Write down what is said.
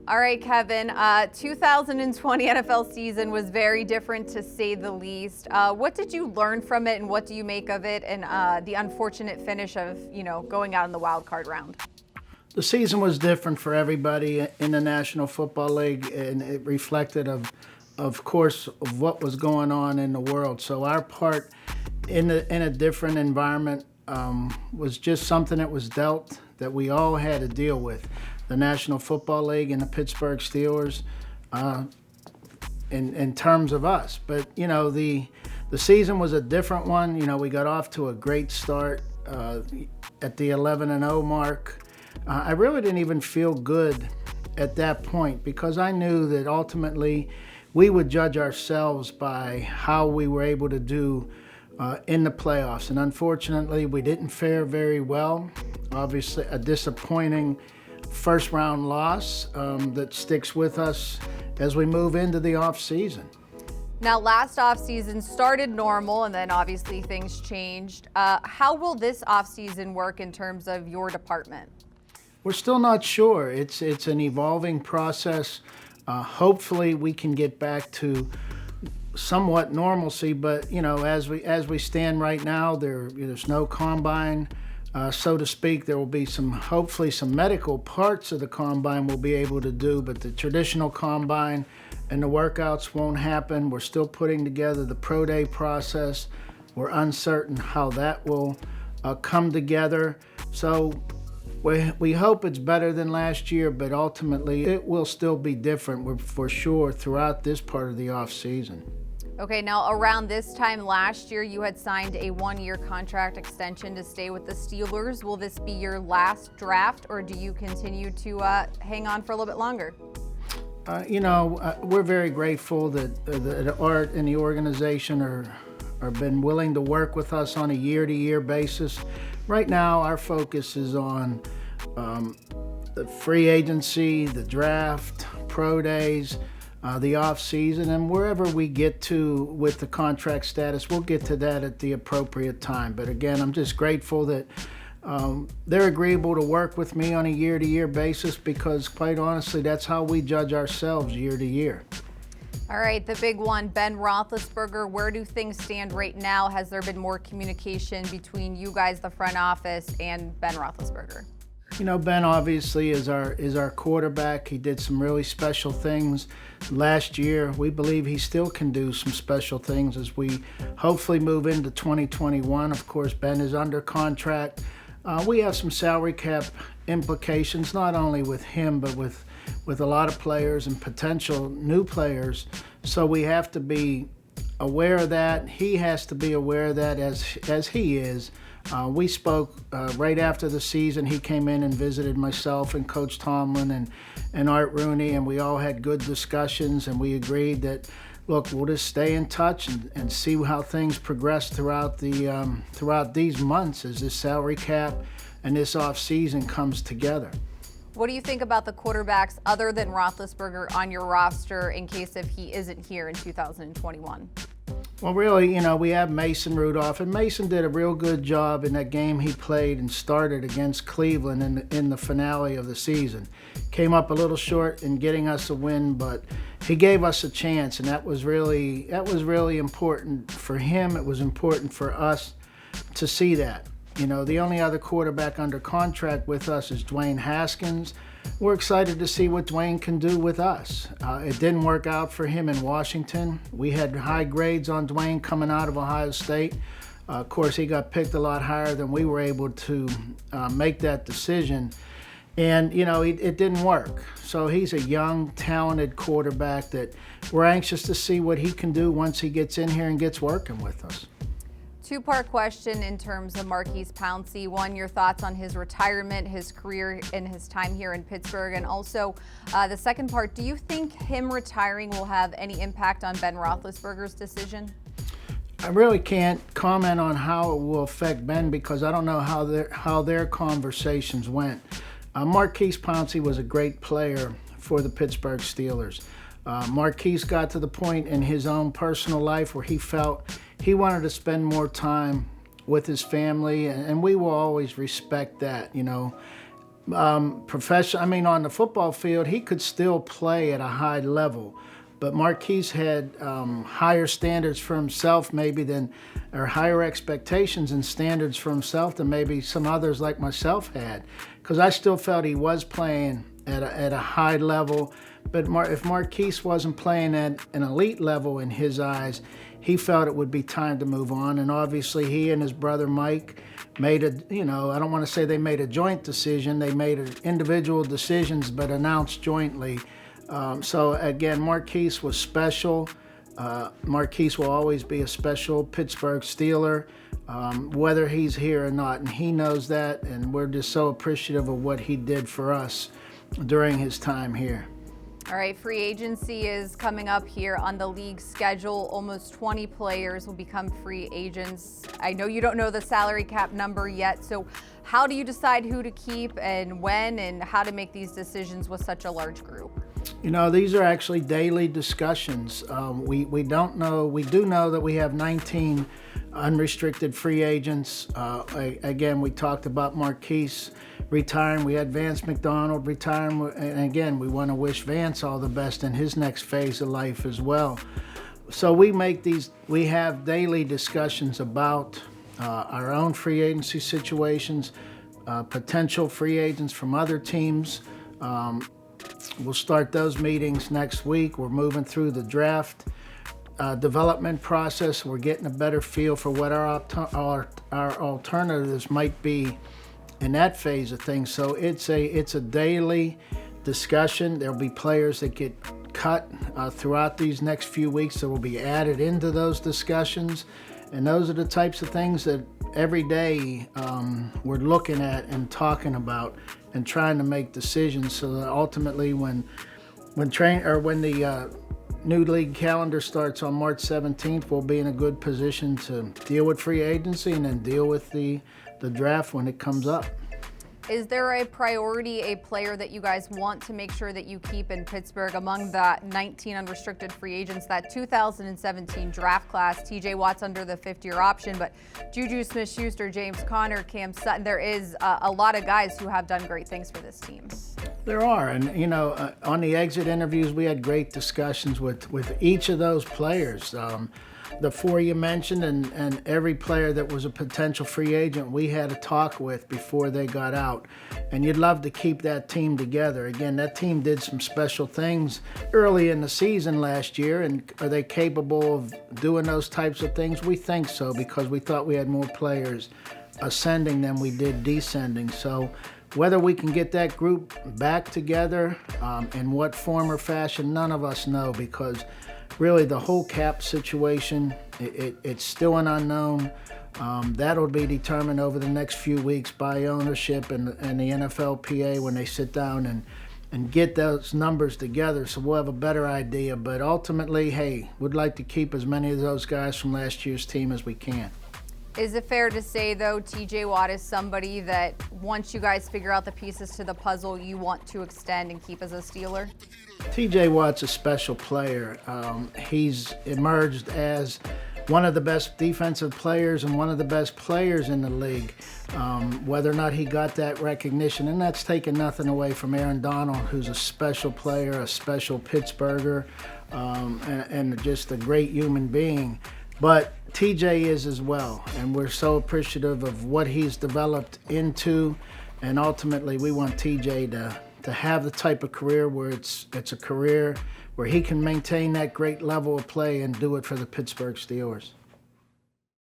All right, Kevin, 2020 NFL season was very different to say the least. What did you learn from it and what do you make of it and the unfortunate finish of, going out in the wild card round? The season was different for everybody in the National Football League, and it reflected of course, of what was going on in the world. So our part in a different environment was just something that was dealt that we all had to deal with. The National Football League and the Pittsburgh Steelers in terms of us. But, the season was a different one. We got off to a great start at the 11-0 mark. I really didn't even feel good at that point because I knew that ultimately we would judge ourselves by how we were able to do in the playoffs. And unfortunately, we didn't fare very well. Obviously, a disappointing first round loss that sticks with us as we move into the offseason. Now, last offseason started normal and then obviously things changed. How will this offseason work in terms of your department? We're still not sure. It's an evolving process. Hopefully we can get back to somewhat normalcy, but as we stand right now, there's no combine. So to speak, there will be hopefully some medical parts of the combine we'll be able to do, but the traditional combine and the workouts won't happen. We're still putting together the pro day process. We're uncertain how that will come together. So we hope it's better than last year, but ultimately it will still be different for sure throughout this part of the off season. Okay, now around this time last year, you had signed a 1-year contract extension to stay with the Steelers. Will this be your last draft, or do you continue to hang on for a little bit longer? We're very grateful that Art and the organization are been willing to work with us on a year-to-year basis. Right now, our focus is on the free agency, the draft, pro days, the off season, and wherever we get to with the contract status, we'll get to that at the appropriate time. But again, I'm just grateful that they're agreeable to work with me on a year-to-year basis because, quite honestly, that's how we judge ourselves year to year. All right, the big one, Ben Roethlisberger. Where do things stand right now? Has there been more communication between you guys, the front office, and Ben Roethlisberger? Ben obviously is our quarterback. He did some really special things last year. We believe he still can do some special things as we hopefully move into 2021. Of course, Ben is under contract. We have some salary cap implications, not only with him, but with a lot of players and potential new players. So we have to be aware of that. He has to be aware of that as he is. We spoke right after the season. He came in and visited myself and Coach Tomlin and Art Rooney, and we all had good discussions, and we agreed that, look, we'll just stay in touch and see how things progress throughout these months as this salary cap and this off season comes together. What do you think about the quarterbacks other than Roethlisberger on your roster in case if he isn't here in 2021? Well, really, we have Mason Rudolph, and Mason did a real good job in that game he played and started against Cleveland in the finale of the season. Came up a little short in getting us a win, but he gave us a chance, and that was really important for him. It was important for us to see that. The only other quarterback under contract with us is Dwayne Haskins. We're excited to see what Dwayne can do with us. It didn't work out for him in Washington. We had high grades on Dwayne coming out of Ohio State. Of course, he got picked a lot higher than we were able to make that decision. And, it didn't work. So he's a young, talented quarterback that we're anxious to see what he can do once he gets in here and gets working with us. Two-part question in terms of Marquise Pouncey. One, your thoughts on his retirement, his career, and his time here in Pittsburgh. And also, the second part, do you think him retiring will have any impact on Ben Roethlisberger's decision? I really can't comment on how it will affect Ben because I don't know how their conversations went. Marquise Pouncey was a great player for the Pittsburgh Steelers. Marquise got to the point in his own personal life where he felt he wanted to spend more time with his family, and we will always respect that. On the football field, he could still play at a high level. But Marquise had higher standards for himself or higher expectations and standards for himself than maybe some others like myself had. Because I still felt he was playing at a high level. But if Marquise wasn't playing at an elite level in his eyes, he felt it would be time to move on. And obviously he and his brother Mike made I don't want to say they made a joint decision. They made individual decisions but announced jointly. So again, Marquise was special. Marquise will always be a special Pittsburgh Steeler, whether he's here or not, and he knows that, and we're just so appreciative of what he did for us during his time here. All right, free agency is coming up here on the league schedule. Almost 20 players will become free agents. I know you don't know the salary cap number yet, so how do you decide who to keep and when, and how to make these decisions with such a large group? These are actually daily discussions. We don't know. We do know that we have 19 unrestricted free agents. Again, we talked about Marquise retiring. We had Vance McDonald retiring. And again, we want to wish Vance all the best in his next phase of life as well. So we have daily discussions about our own free agency situations, potential free agents from other teams. We'll start those meetings next week. We're moving through the draft development process. We're getting a better feel for what our alternatives might be in that phase of things. So it's a daily discussion. There'll be players that get cut throughout these next few weeks that will be added into those discussions. And those are the types of things that every day we're looking at and talking about and trying to make decisions so that ultimately when the new league calendar starts on March 17th, we'll be in a good position to deal with free agency and then deal with the draft when it comes up. Is there a priority, a player that you guys want to make sure that you keep in Pittsburgh among the 19 unrestricted free agents, that 2017 draft class? TJ Watt's under the 5th-year option, but Juju Smith-Schuster, James Conner, Cam Sutton, there is a lot of guys who have done great things for this team. There are, and on the exit interviews, we had great discussions with each of those players. The 4 you mentioned and every player that was a potential free agent we had a talk with before they got out. And you'd love to keep that team together. Again, that team did some special things early in the season last year, and are they capable of doing those types of things? We think so, because we thought we had more players ascending than we did descending. So whether we can get that group back together in what form or fashion, none of us know, because really the whole cap situation, it's still an unknown. That'll be determined over the next few weeks by ownership and the NFLPA when they sit down and get those numbers together, so we'll have a better idea. But ultimately, hey, we'd like to keep as many of those guys from last year's team as we can. Is it fair to say, though, TJ Watt is somebody that once you guys figure out the pieces to the puzzle, you want to extend and keep as a Steeler? TJ Watt's a special player. He's emerged as one of the best defensive players and one of the best players in the league. Whether or not he got that recognition, and that's taken nothing away from Aaron Donald, who's a special player, a special Pittsburgher, and just a great human being. But TJ is as well, and we're so appreciative of what he's developed into, and ultimately we want TJ to have the type of career where it's a career where he can maintain that great level of play and do it for the Pittsburgh Steelers.